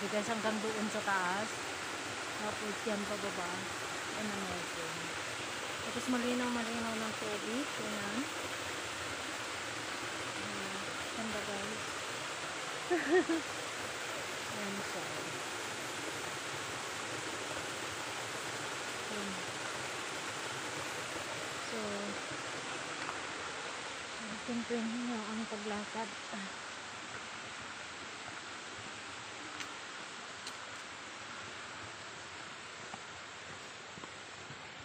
Grabe guys, hanggang doon sa taas. Tapos yan pababa. Ano natin. Tapos malinaw ng tubig. Yan. Ganda guys. Ayan siya. Ayan. So, siyempre ang paglakad.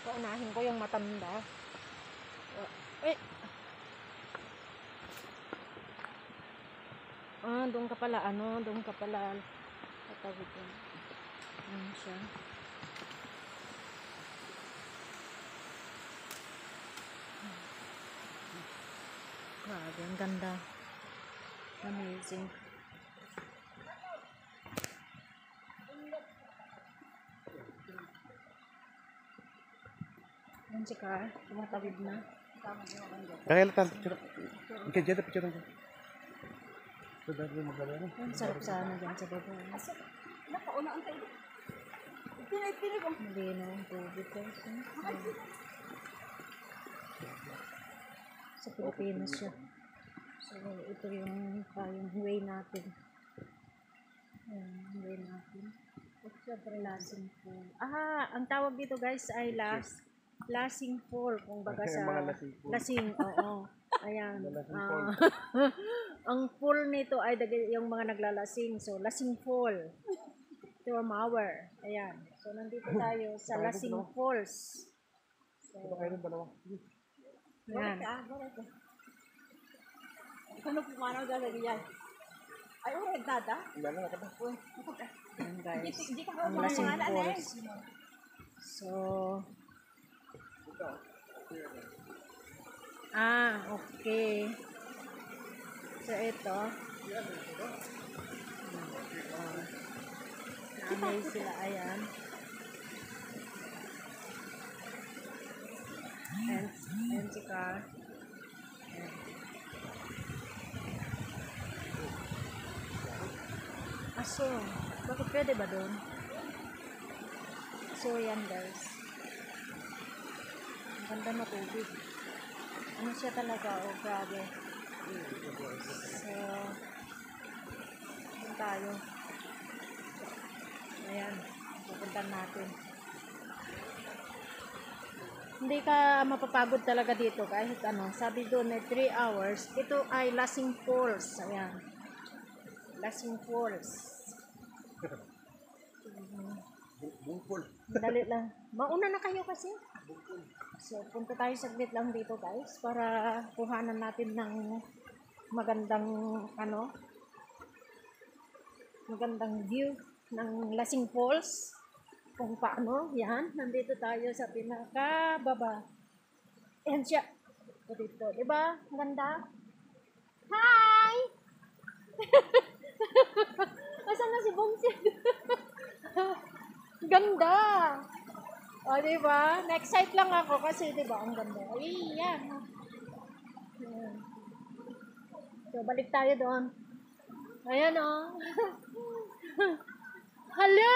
Paunahin ko yung matanda. Doon ka pala, doon ka pala tatawid yan. Ayan siya. Grabe, ang ganda. Amazing. Ayan si Car, tumatawid na. Kaya lang, ikaw dyan na picture ko. Ang sarap sana dyan sa baba. Nakauna ang tayo. Pinay ko. Malinaw ang tubig guys. Sa Pilipinas siya. So, ito yung way natin. Ayan, way natin. At syempre, lasing fall. Ang tawag dito guys ay lasing fall. Kung baga sa lasing, oo. Ayan. Ang fall nito ay yung mga naglalasing. So, lasing fall. Turmower. Ayan. So, nandito tayo sa Lasing Falls. So, ayan. Ano po manaw gagawin yan? Ay, nagdada? Ayan guys. Hindi ka Ang Lasing Falls. So, okay. So, ito. Na-amaze sila. Ayan. Ayan si Car. Ayan. So, bakit pwede ba doon? So, yan guys. Ang ganda na tubig. Ano siya talaga? Oh, grabe. So, doon tayo. Ayan, pupuntan natin. Hindi ka mapapagod talaga dito kahit ano. Sabi doon ay 3 hours. Ito ay Lasing Falls. Ayan. Lasing Falls. Dali lang. Mauna na kayo kasi. So, punta tayo saglit lang dito guys para kuhanan natin ng magandang magandang view ng Lasing Falls. Kung paano, yan. Nandito tayo sa pinakababa. Ayan siya. Dito, diba? Ang ganda. Hi! Asan na si Bongsi? Ganda! O, diba? Na-excite lang ako kasi, diba? Ang ganda. Ay, yan. So, balik tayo doon. Ayan, o. Hello!